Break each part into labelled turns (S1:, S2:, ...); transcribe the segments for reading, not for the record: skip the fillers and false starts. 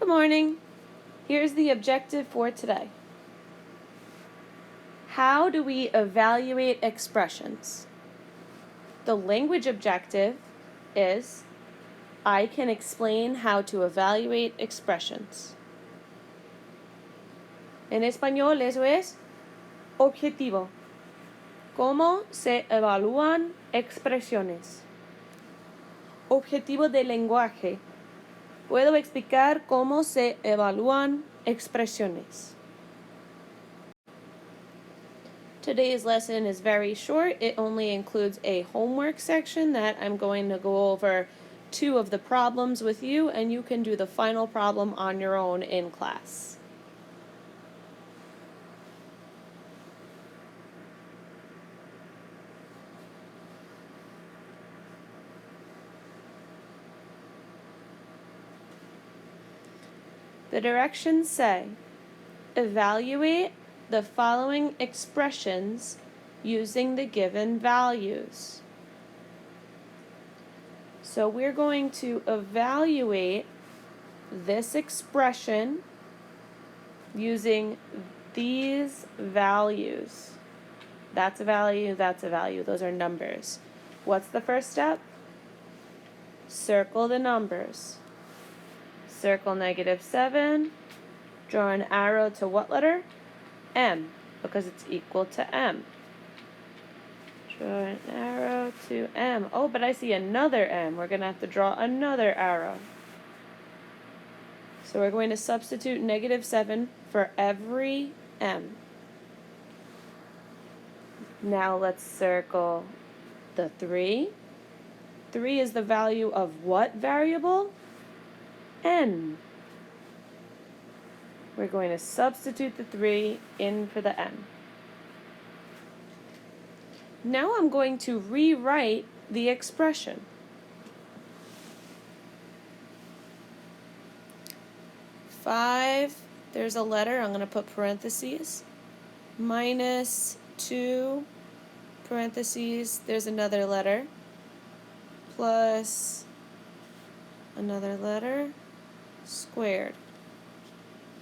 S1: Good morning. Here's the objective for today. How do we evaluate expressions? The language objective is I can explain how to evaluate expressions. En español eso es objetivo. ¿Cómo se evalúan expresiones? Objetivo de lenguaje. Puedo explicar cómo se evalúan expresiones. Today's lesson is very short. It only includes a homework section that I'm going to go over 2 of the problems with you, and you can do the final problem on your own in class. The directions say, evaluate the following expressions using the given values. So we're going to evaluate this expression using these values. That's a value, that's a value. Those are numbers. What's the first step? Circle the numbers. Circle -7. Draw an arrow to what letter? M, because it's equal to M. Draw an arrow to M. Oh, but I see another M. We're going to have to draw another arrow. So we're going to substitute -7 for every M. Now let's circle the 3. 3 is the value of what variable? N. We're going to substitute the 3 in for the M. Now I'm going to rewrite the expression. 5, there's a letter, I'm going to put parentheses, -2, parentheses, there's another letter, plus another letter, squared.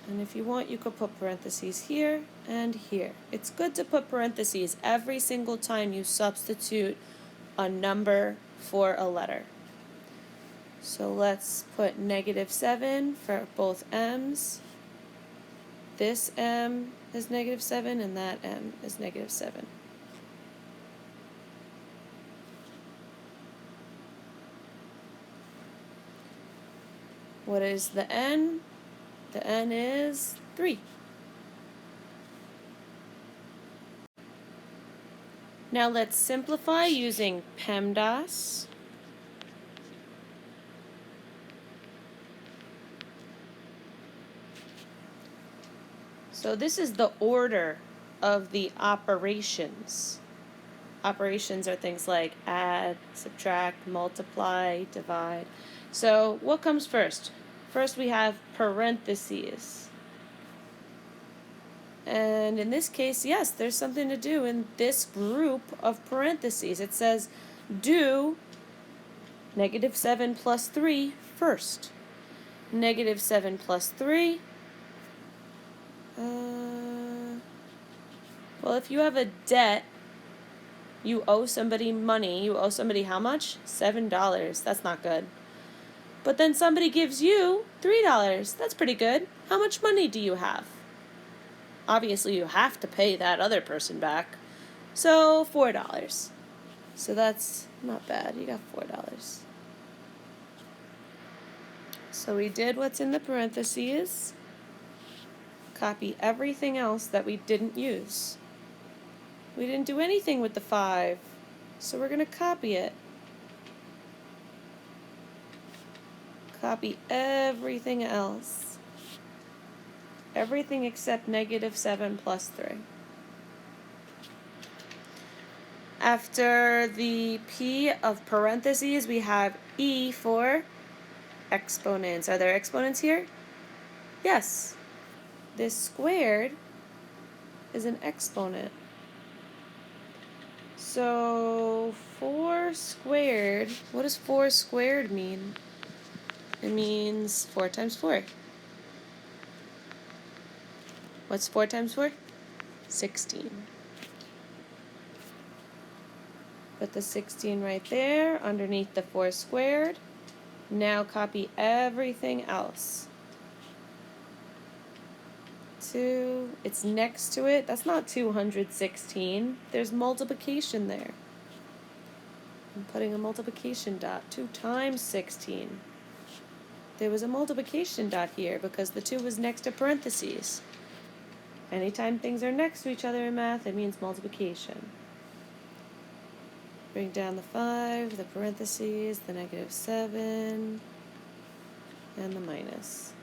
S1: And if you want, you could put parentheses here and here. It's good to put parentheses every single time you substitute a number for a letter. So let's put -7 for both M's. This M is -7 and that M is -7. What is the N? The N is 3. Now let's simplify using PEMDAS. So this is the order of the operations. Operations are things like add, subtract, multiply, divide. So what comes first? First we have parentheses. And in this case, yes, there's something to do in this group of parentheses. It says do -7 plus 3 first. -7 plus 3. Well, if you have a debt, you owe somebody money. You owe somebody how much? $7. That's not good. But then somebody gives you $3. That's pretty good. How much money do you have? Obviously, you have to pay that other person back. So, $4. So that's not bad. You got $4. So we did what's in the parentheses. Copy everything else that we didn't use. We didn't do anything with the 5, so we're going to copy it. Copy everything else. Everything except -7 plus 3. After the P of parentheses, we have E for exponents. Are there exponents here? Yes. This squared is an exponent. So 4 squared, what does 4 squared mean? It means 4 times 4. What's 4 times 4? 16. Put the 16 right there underneath the 4 squared. Now copy everything else. 2, it's next to it. That's not 216. There's multiplication there. I'm putting a multiplication dot. 2 times 16. There was a multiplication dot here because the 2 was next to parentheses. Anytime things are next to each other in math, it means multiplication. Bring down the 5, the parentheses, the -7, and the minus.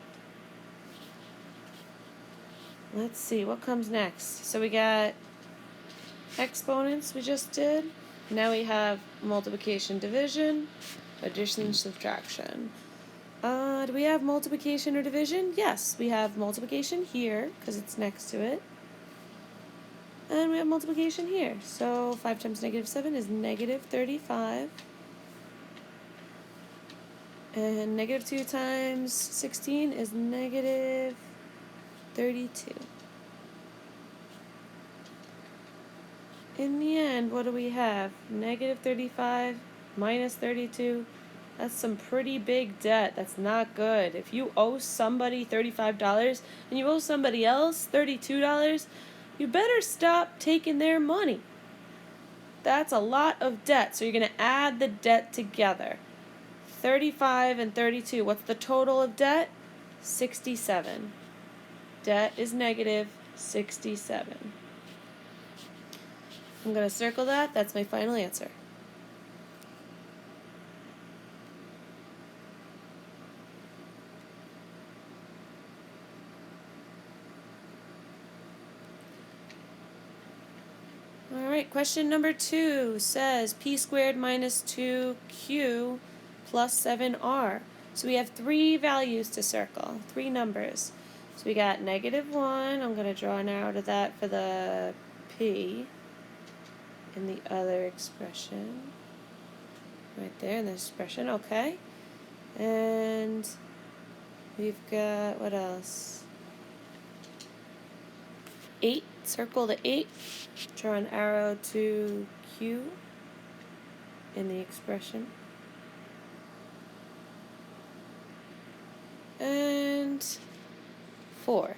S1: Let's see, what comes next? So we got exponents we just did. Now we have multiplication, division, addition, subtraction. Do we have multiplication or division? Yes, we have multiplication here because it's next to it. And we have multiplication here. So 5 times -7 is -35. And -2 times 16 is -32. In the end, what do we have? -35 minus 32. That's some pretty big debt. That's not good. If you owe somebody $35 and you owe somebody else $32, you better stop taking their money. That's a lot of debt. So you're going to add the debt together. 35 and 32. What's the total of debt? 67. Debt is -67. I'm going to circle that. That's my final answer. Alright, question number 2 says p squared minus 2q plus 7r. So we have 3 values to circle, 3 numbers. So we got -1. I'm going to draw an arrow to that for the p in the other expression. Right there in the expression, okay. And we've got, what else? 8, circle the 8. Draw an arrow to q in the expression. And 4.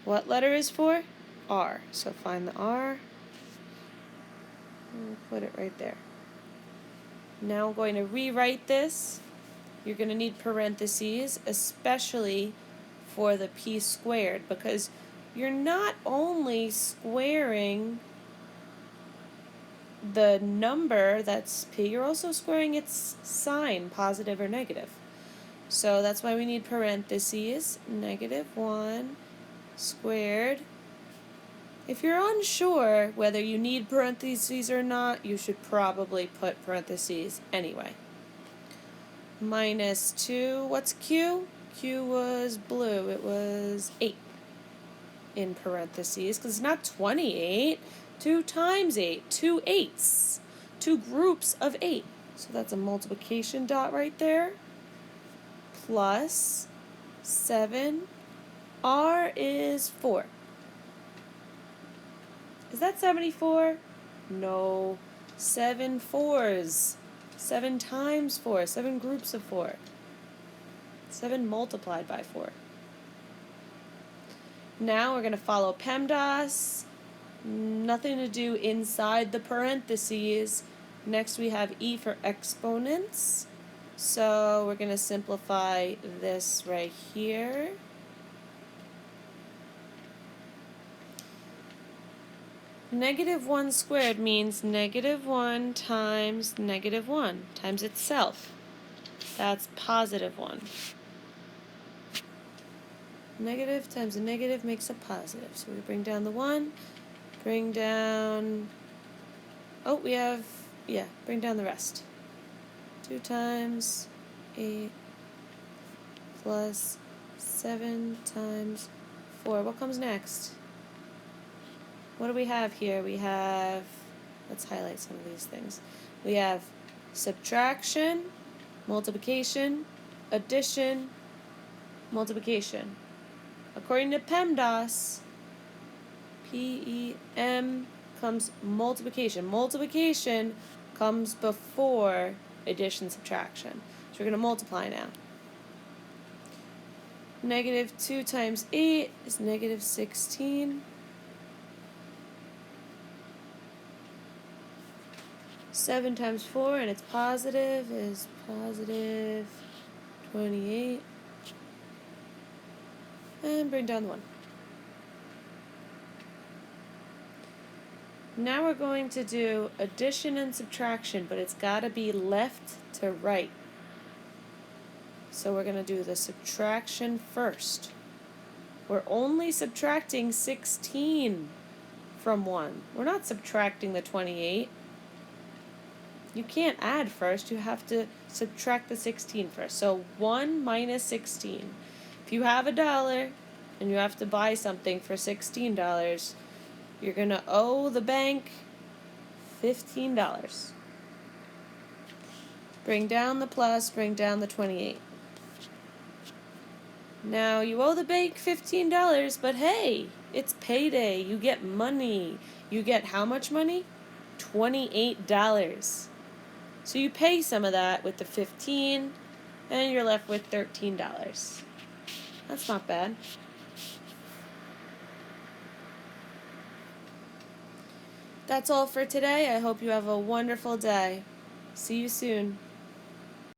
S1: What letter is 4? R. So find the R. And put it right there. Now I'm going to rewrite this. You're going to need parentheses, especially for the p squared, because you're not only squaring the number that's p, you're also squaring its sign, positive or negative. So that's why we need parentheses, -1 squared. If you're unsure whether you need parentheses or not, you should probably put parentheses anyway. -2, what's q? Q was blue, it was 8 in parentheses, because it's not 28. 2 times 8, 2 8s, 2 groups of 8. So that's a multiplication dot right there. Plus 7. R is 4. Is that 74? No. 7 fours. 7 times 4. 7 groups of 4. 7 multiplied by 4. Now we're going to follow PEMDAS. Nothing to do inside the parentheses. Next we have E for exponents. So we're going to simplify this right here. -1 squared means -1 times -1 times itself. That's +1. Negative times a negative makes a positive. So we bring down the 1, bring down, oh, we have, yeah, bring down the rest. 2 times 8 plus 7 times 4. What comes next? What do we have here? We have, let's highlight some of these things. We have subtraction, multiplication, addition, multiplication. According to PEMDAS, P-E-M comes multiplication. Multiplication comes before addition, subtraction. So we're going to multiply now. Negative 2 times 8 is negative 16. 7 times 4, and it's positive, is positive 28. And bring down the 1. Now we're going to do addition and subtraction, but it's got to be left to right. So we're going to do the subtraction first. We're only subtracting 16 from 1. We're not subtracting the 28. You can't add first. You have to subtract the 16 first. So 1 minus 16. If you have $1 and you have to buy something for $16, you're going to owe the bank $15. Bring down the plus, bring down the 28. Now, you owe the bank $15, but hey, it's payday. You get money. You get how much money? $28. So you pay some of that with the 15, and you're left with $13. That's not bad. That's all for today. I hope you have a wonderful day. See you soon.